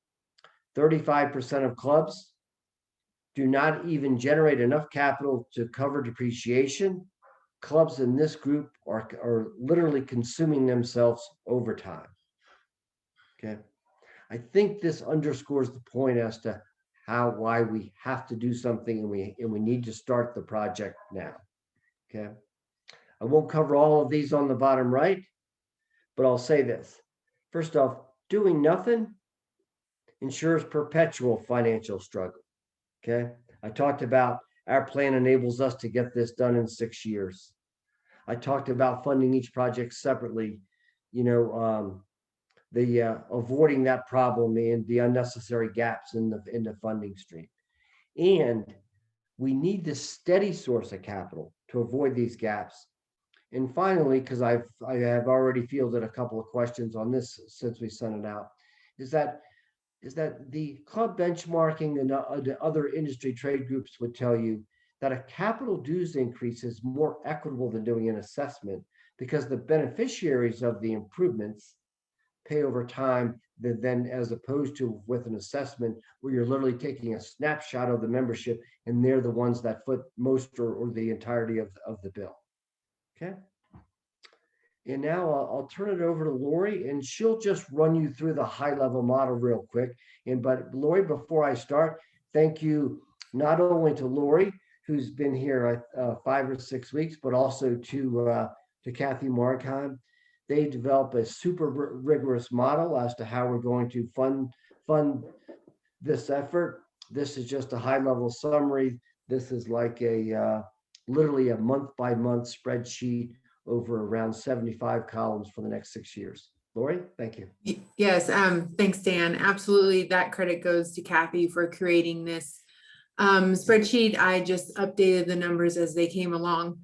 35% of clubs do not even generate enough capital to cover depreciation. Clubs in this group are literally consuming themselves over time. Okay, I think this underscores the point as to why we have to do something, and we need to start the project now. Okay, I won't cover all of these on the bottom right, but I'll say this. First off, doing nothing ensures perpetual financial struggle. Okay, I talked about our plan enables us to get this done in 6 years. I talked about funding each project separately, avoiding that problem and the unnecessary gaps in the funding stream. And we need this steady source of capital to avoid these gaps. And finally, because I have already fielded a couple of questions on this since we sent it out, is that the club benchmarking and the other industry trade groups would tell you that a capital dues increase is more equitable than doing an assessment, because the beneficiaries of the improvements pay over time than as opposed to with an assessment where you're literally taking a snapshot of the membership and they're the ones that foot most or the entirety of the bill. Okay. And now I'll turn it over to Lori, and she'll just run you through the high level model real quick. But Lori, before I start, thank you not only to Lori, who's been here 5 or 6 weeks, but also to Kathy Markheim. They develop a super rigorous model as to how we're going to fund this effort. This is just a high level summary. This is like a literally a month by month spreadsheet over around 75 columns for the next 6 years. Lori, thank you. Yes, thanks, Dan. Absolutely, that credit goes to Kathy for creating this spreadsheet. I just updated the numbers as they came along.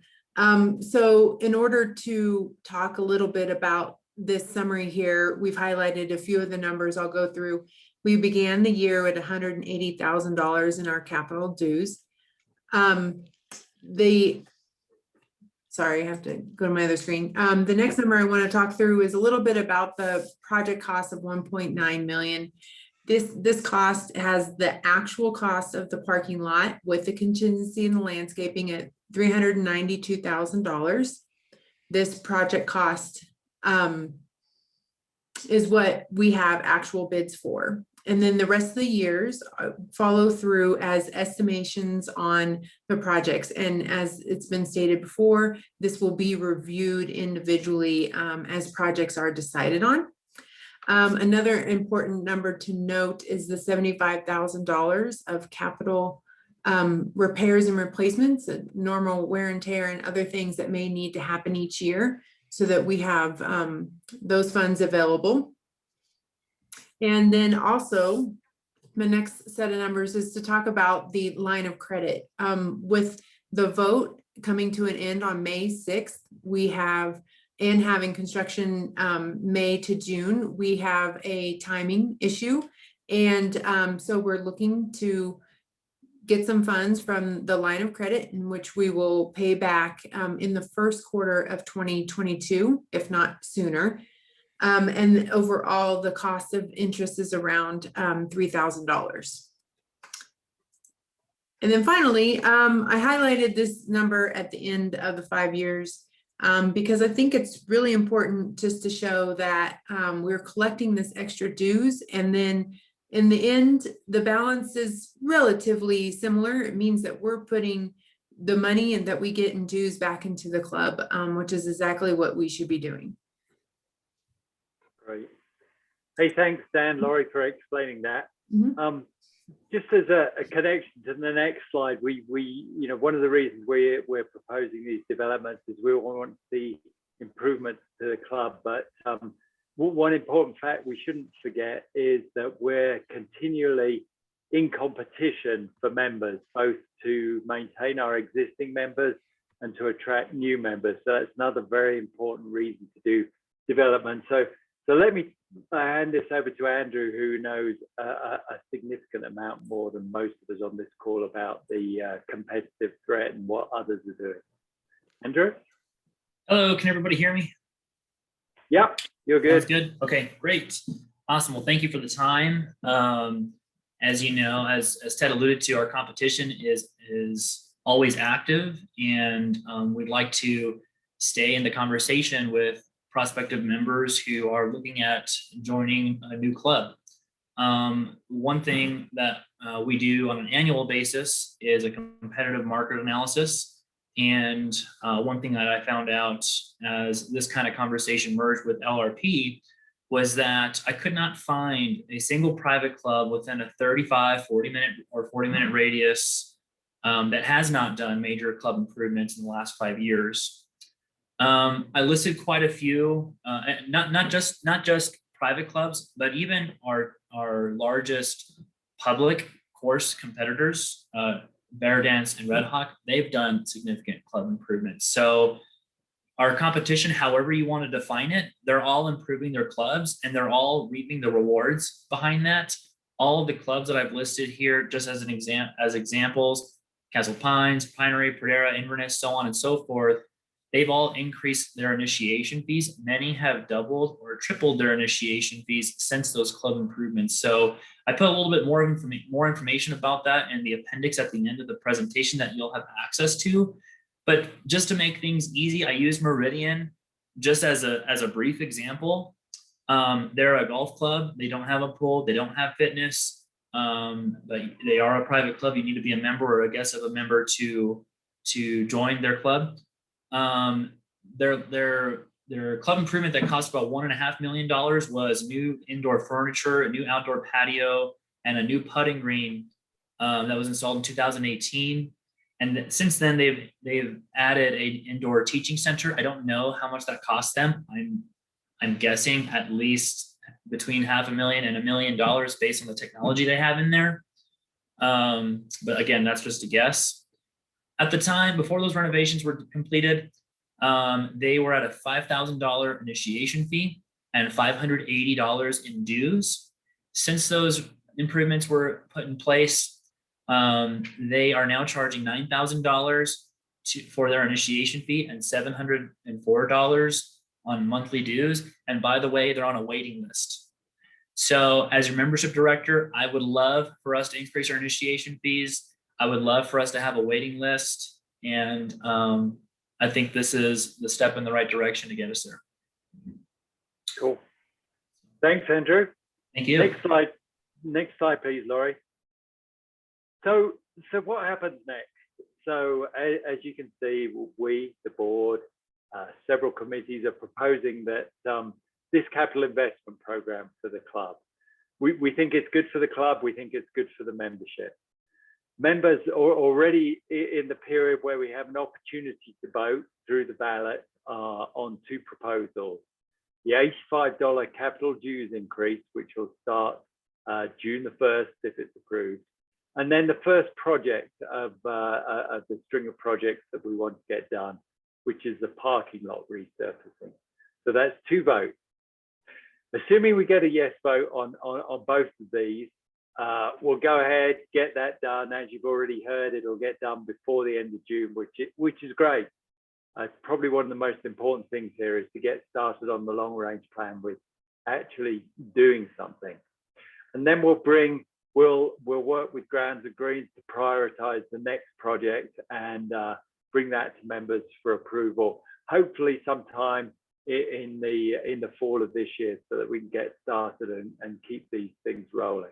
So in order to talk a little bit about this summary here, we've highlighted a few of the numbers I'll go through. We began the year at $180,000 in our capital dues. Sorry, I have to go to my other screen. The next number I want to talk through is a little bit about the project cost of 1.9 million. This cost has the actual cost of the parking lot with the contingency and the landscaping at $392,000. This project cost is what we have actual bids for. And then the rest of the years follow through as estimations on the projects. And as it's been stated before, this will be reviewed individually as projects are decided on. Another important number to note is the $75,000 of capital repairs and replacements, normal wear and tear and other things that may need to happen each year so that we have those funds available. And then also, the next set of numbers is to talk about the line of credit. With the vote coming to an end on May 6th, we have, and having construction May to June, we have a timing issue. And so we're looking to get some funds from the line of credit in which we will pay back in the first quarter of 2022, if not sooner. And overall, the cost of interest is around $3,000. And then finally, I highlighted this number at the end of the 5 years because I think it's really important just to show that we're collecting this extra dues, and then in the end, the balance is relatively similar. It means that we're putting the money and that we get in dues back into the club, which is exactly what we should be doing. Great. Hey, thanks, Dan, Lori, for explaining that. Mm-hmm. Just as a connection to the next slide, we you know, one of the reasons we're proposing these developments is we want to see improvements to the club. But one important fact we shouldn't forget is that we're continually in competition for members, both to maintain our existing members and to attract new members. So that's another very important reason to do development. So let me hand this over to Andrew, who knows a significant amount more than most of us on this call about the competitive threat and what others are doing. Andrew? Hello, can everybody hear me? Yep, you're good. That's good. Okay, great. Awesome. Well, thank you for the time. As you know, as Ted alluded to, our competition is always active, and we'd like to stay in the conversation with prospective members who are looking at joining a new club. One thing that we do on an annual basis is a competitive market analysis. And one thing that I found out as this kind of conversation merged with LRP was that I could not find a single private club within a 35, 40-minute radius that has not done major club improvements in the last 5 years. I listed quite a few, not just private clubs, but even our largest public course competitors, Bear Dance, and Red Hawk, they've done significant club improvements. So our competition, however you want to define it, they're all improving their clubs and they're all reaping the rewards behind that. All of the clubs that I've listed here, just as examples, Castle Pines, Pinery, Pradera, Inverness, so on and so forth, they've all increased their initiation fees. Many have doubled or tripled their initiation fees since those club improvements. So I put a little bit more information about that in the appendix at the end of the presentation that you'll have access to. But just to make things easy, I use Meridian just as a brief example. They're a golf club. They don't have a pool. They don't have fitness, but they are a private club. You need to be a member or a guest of a member to join their club. Their club improvement that cost about $1.5 million was new indoor furniture, a new outdoor patio, and a new putting green that was installed in 2018. And since then, they've added an indoor teaching center. I don't know how much that cost them. I'm guessing at least between $500,000 and $1 million based on the technology they have in there. But again, that's just a guess. At the time, before those renovations were completed, they were at a $5,000 initiation fee and $580 in dues. Since those improvements were put in place, they are now charging $9,000 for their initiation fee and $704 on monthly dues. And by the way, they're on a waiting list. So as your membership director, I would love for us to increase our initiation fees. I would love for us to have a waiting list. And I think this is the step in the right direction to get us there. Cool. Thanks, Andrew. Thank you. Next slide, please, Laurie. So what happens next? So as you can see, we, the board, several committees are proposing that this capital investment program for the club. We think it's good for the club. We think it's good for the membership. Members are already in the period where we have an opportunity to vote through the ballot on two proposals. The $85 capital dues increase, which will start June the 1st if it's approved. And then the first project of the string of projects that we want to get done, which is the parking lot resurfacing. So that's two votes. Assuming we get a yes vote on both of these, we'll go ahead, get that done. As you've already heard, it'll get done before the end of June, which is great. It's probably one of the most important things here is to get started on the long range plan with actually doing something. And then we'll work with Grounds and Greens to prioritize the next project and bring that to members for approval, hopefully sometime in the fall of this year, so that we can get started and keep these things rolling.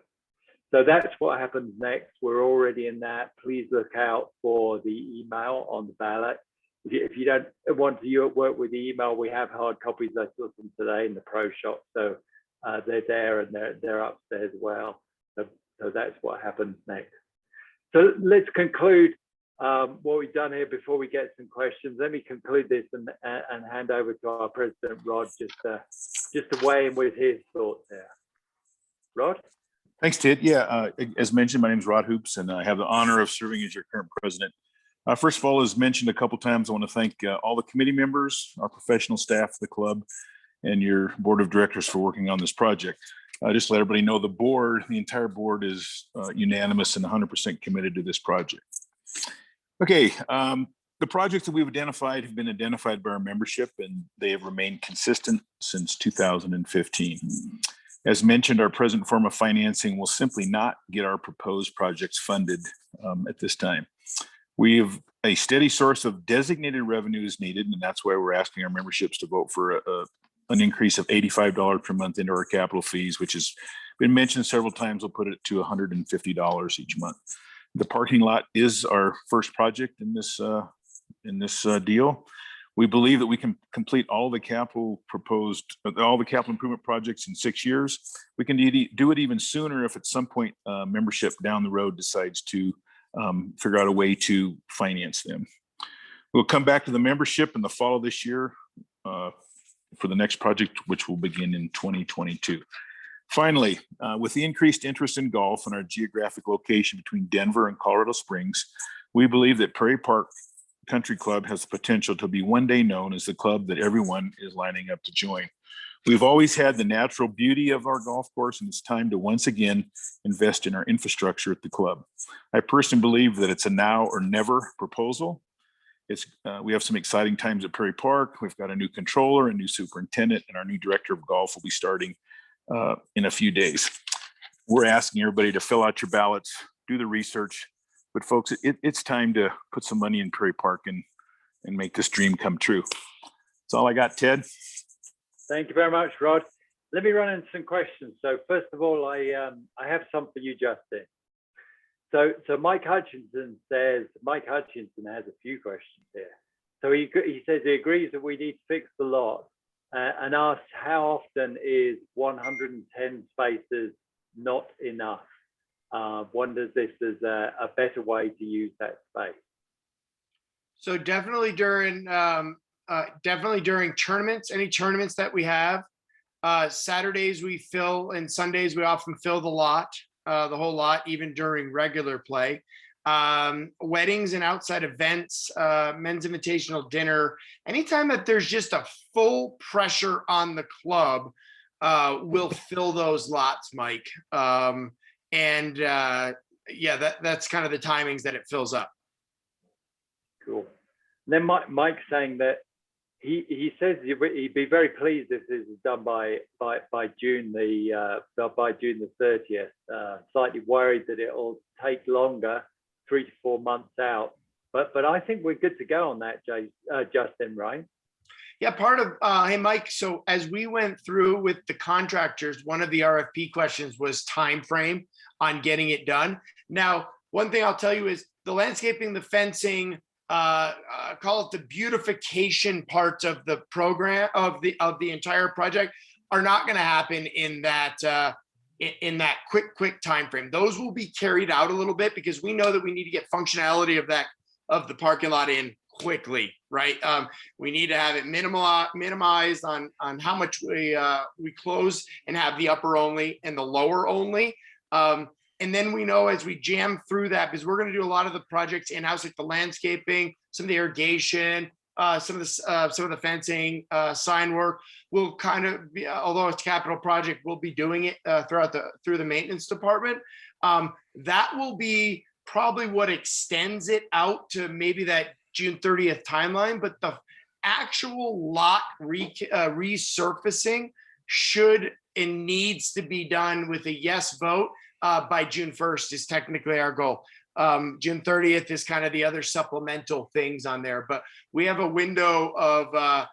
So that's what happens next. We're already in that. Please look out for the email on the ballot. If you don't want to work with the email, we have hard copies. I saw them today in the pro shop, so they're there and they're upstairs as well. So that's what happens next. So let's conclude what we've done here before we get some questions. Let me conclude this and hand over to our president, Rod, just to weigh in with his thoughts there. Rod? Thanks, Ted. Yeah, as mentioned, my name is Rod Hoops, and I have the honor of serving as your current president. First of all, as mentioned a couple times, I want to thank all the committee members, our professional staff of the club, and your board of directors for working on this project. Just to let everybody know, the entire board is unanimous and 100% committed to this project. Okay, the projects that we've identified have been identified by our membership, and they have remained consistent since 2015. As mentioned, our present form of financing will simply not get our proposed projects funded at this time. We have a steady source of designated revenue is needed, and that's why we're asking our memberships to vote for an increase of $85 per month into our capital fees, which has been mentioned several times. We'll put it to $150 each month. The parking lot is our first project in this deal. We believe that we can complete all the capital improvement projects in 6 years. We can do it even sooner if at some point membership down the road decides to figure out a way to finance them. We'll come back to the membership in the fall of this year for the next project, which will begin in 2022. Finally, with the increased interest in golf and our geographic location between Denver and Colorado Springs, we believe that Prairie Park Country Club has the potential to be one day known as the club that everyone is lining up to join. We've always had the natural beauty of our golf course, and it's time to once again invest in our infrastructure at the club. I personally believe that it's a now or never proposal. We have some exciting times at Prairie Park. We've got a new controller, a new superintendent, and our new director of golf will be starting in a few days. We're asking everybody to fill out your ballots, do the research, but folks, it's time to put some money in Prairie Park and make this dream come true. That's all I got, Ted. Thank you very much, Rod. Let me run into some questions. So first of all, I have some for you, Justin. So Mike Hutchinson has a few questions here. So he says he agrees that we need to fix the lot and asks how often is 110 spaces not enough? Wonders if there's a better way to use that space. So definitely during tournaments, any tournaments that we have, Saturdays we fill and Sundays we often fill the lot, the whole lot, even during regular play. Weddings and outside events, men's invitational dinner, anytime that there's just a full pressure on the club, we'll fill those lots, Mike. Yeah, that's kind of the timings that it fills up. Cool. And then Mike's saying that he says he'd be very pleased if this is done by June the 30th. Slightly worried that it'll take longer, 3 to 4 months out. But I think we're good to go on that, Justin, right? Yeah, part of, hey, Mike, so as we went through with the contractors, one of the RFP questions was time frame on getting it done. Now, one thing I'll tell you is the landscaping, the fencing, call it the beautification parts of the program of the entire project are not going to happen in that quick time frame. Those will be carried out a little bit because we know that we need to get functionality of the parking lot in quickly, right? We need to have it minimized on how much we close and have the upper only and the lower only. And then we know as we jam through that, because we're going to do a lot of the projects in-house, like the landscaping, some of the irrigation, some of the fencing, sign work. We'll kind of be, although it's a capital project, we'll be doing it through the maintenance department. That will be probably what extends it out to maybe that June 30th timeline, but the actual lot resurfacing should and needs to be done with a yes vote by June 1st is technically our goal. June 30th is kind of the other supplemental things on there, but we have a window of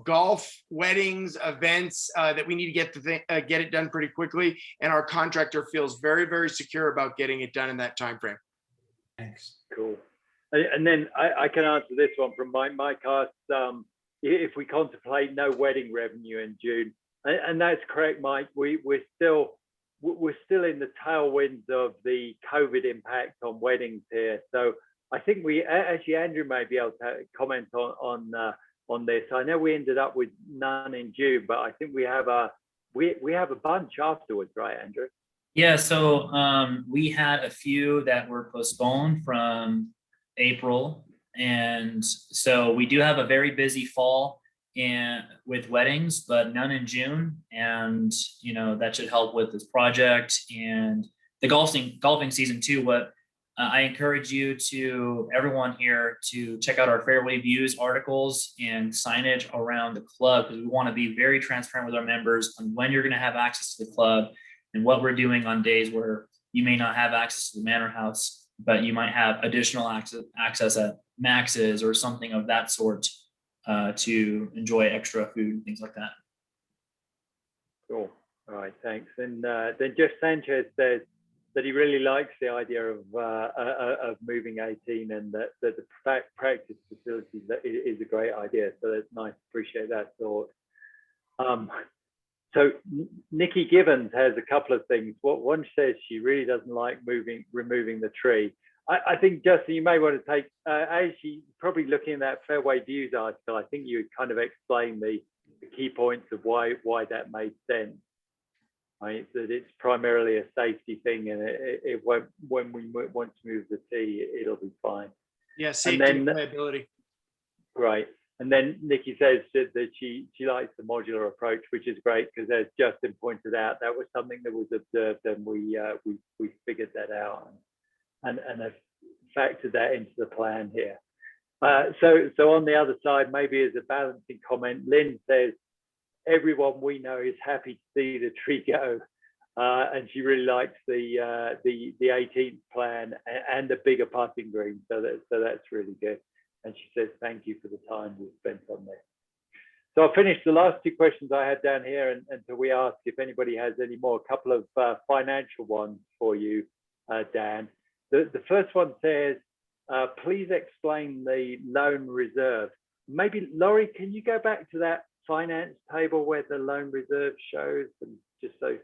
golf, weddings, events that we need to get it done pretty quickly, and our contractor feels very, very secure about getting it done in that time frame. Thanks. Cool. And then I can answer this one from Mike asks if we contemplate no wedding revenue in June, and that's correct, Mike. We're still in the tailwinds of the COVID impact on weddings here. So I think Andrew may be able to comment on this. I know we ended up with none in June, but I think we have a bunch afterwards, right, Andrew? Yeah, so we had a few that were postponed from April. And so we do have a very busy fall with weddings, but none in June. And, that should help with this project and the golfing season too. What I encourage everyone here to check out our Fairway Views articles and signage around the club, because we want to be very transparent with our members on when you're going to have access to the club and what we're doing on days where you may not have access to the Manor House, but you might have additional access at Max's or something of that sort to enjoy extra food and things like that. Cool. All right, thanks. And then Jeff Sanchez says that he really likes the idea of moving 18 and that the practice facilities is a great idea. So that's nice. Appreciate that thought. So Nikki Gibbons has a couple of things. One says she really doesn't like removing the tree. I think, Justin, you may want to take, actually, probably looking at that Fairway Views article, I think you kind of explained the key points of why that made sense. right? That it's primarily a safety thing, and it won't, when we want to move the tee, it'll be fine. Yeah, safety and then- liability. Right. And then Nikki says that she likes the modular approach, which is great because, as Justin pointed out, that was something that was observed, and we figured that out and have factored that into the plan here. So on the other side, maybe as a balancing comment, Lynn says everyone we know is happy to see the tree go, and she really likes the 18th plan and the bigger putting green. So that's really good. And she says, thank you for the time we've spent on this. So I'll finish the last two questions I had down here until we ask if anybody has any more. A couple of financial ones for you, Dan. The first one says, please explain the loan reserve. Maybe, Laurie, can you go back to that finance table where the loan reserve shows, and just so,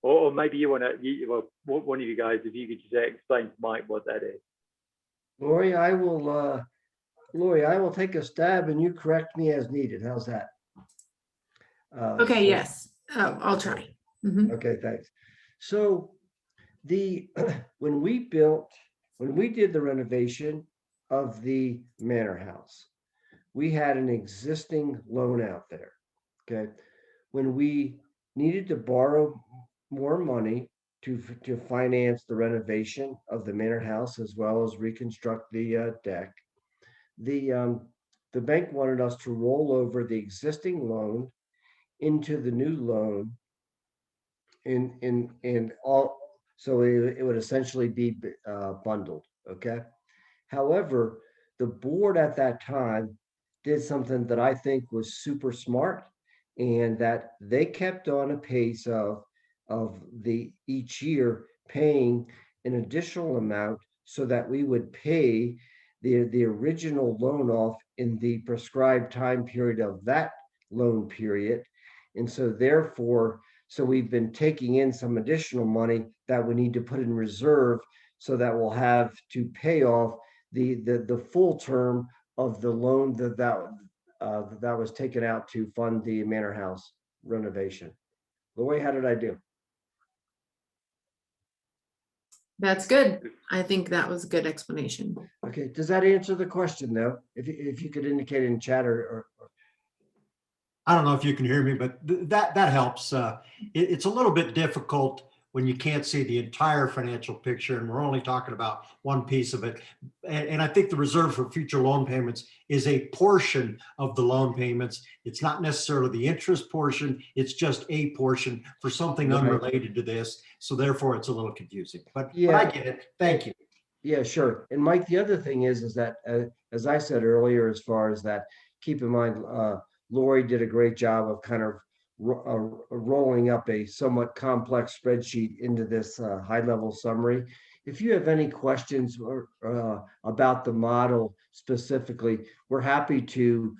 or maybe you want to, well, one of you guys, if you could just explain to Mike what that is. Lori, I will take a stab and you correct me as needed. How's that? Okay, so- yes, I'll try. Mhm. Okay, thanks. So when we did the renovation of the manor house, we had an existing loan out there. Okay. When we needed to borrow more money to finance the renovation of the manor house, as well as reconstruct the deck, the bank wanted us to roll over the existing loan into the new loan in all, so it would essentially be bundled. Okay. However, the board at that time did something that I think was super smart, and that they kept on a pace of each year paying an additional amount so that we would pay the original loan off in the prescribed time period of that loan period. And so therefore, so we've been taking in some additional money that we need to put in reserve, so that we'll have to pay off the full term of the loan that was taken out to fund the manor house renovation. Lori, how did I do? That's good. I think that was a good explanation. Okay, does that answer the question though? If you could indicate in chat or I don't know if you can hear me, but that helps. It's a little bit difficult when you can't see the entire financial picture, and we're only talking about one piece of it. And I think the reserve for future loan payments is a portion of the loan payments. It's not necessarily the interest portion. It's just a portion for something Right. unrelated to this. So therefore, it's a little confusing. But I Yeah. get it. Thank you. Yeah, sure. And Mike, the other thing is that, as I said earlier, as far as that, keep in mind, Lori did a great job of kind of rolling up a somewhat complex spreadsheet into this high-level summary. If you have any questions about the model specifically, we're happy to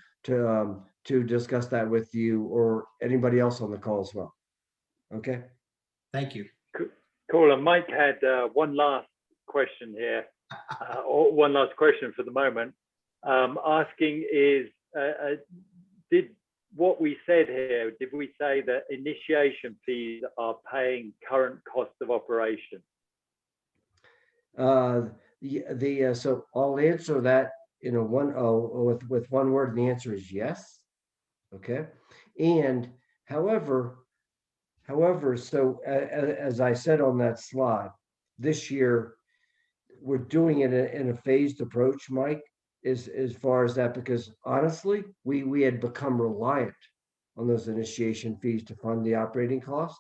discuss that with you or anybody else on the call as well. Okay. Thank you. Cool. And Mike had one last question here, or one last question for the moment, asking is, did what we said here, did we say that initiation fees are paying current cost of operation? So I'll answer that in with one word, and the answer is yes. Okay. And however, so as I said on that slide, this year we're doing it in a phased approach, Mike, as far as that, because honestly, we had become reliant on those initiation fees to fund the operating cost.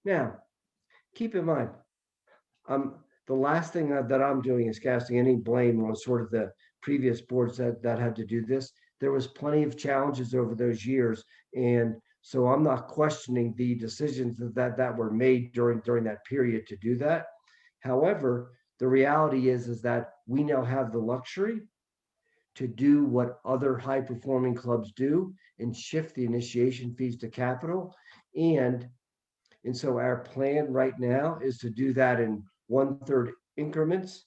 Now, keep in mind, the last thing that I'm doing is casting any blame on sort of the previous boards that had to do this. There was plenty of challenges over those years, and so I'm not questioning the decisions that were made during that period to do that. However, the reality is that we now have the luxury to do what other high-performing clubs do and shift the initiation fees to capital. And so our plan right now is to do that in 1/3 increments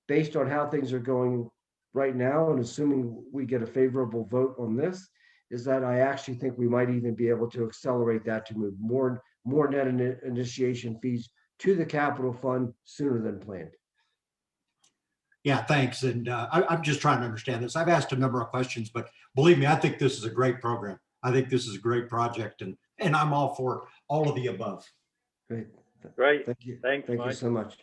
based on how things are going right now, and assuming we get a favorable vote on this, is that I actually think we might even be able to accelerate that to move more net initiation fees to the capital fund sooner than planned. Yeah, thanks. And I'm just trying to understand this. I've asked a number of questions, but believe me, I think this is a great program. I think this is a great project, and I'm all for all of the above. Great. Great. Thank you. Thanks, Thank you Mike. so much.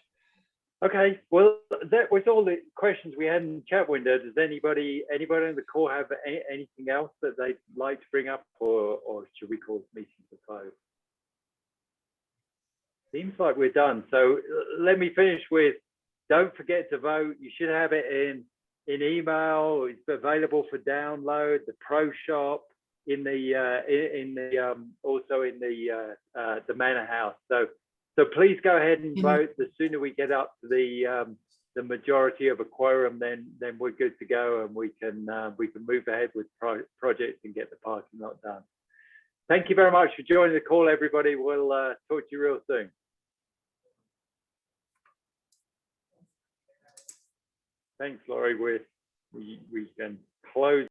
Okay, well, that was all the questions we had in the chat window. Does anybody in the call have anything else that they'd like to bring up, or should we call this meeting to close? Seems like we're done. So let me finish with, don't forget to vote. You should have it in email. It's available for download. The Pro Shop also in the Manor House. So please go ahead and vote. The sooner we get up to the majority of a quorum, then we're good to go, and we can move ahead with projects and get the parking lot done. Thank you very much for joining the call, everybody. We'll talk to you real soon. Thanks, Laurie. We can close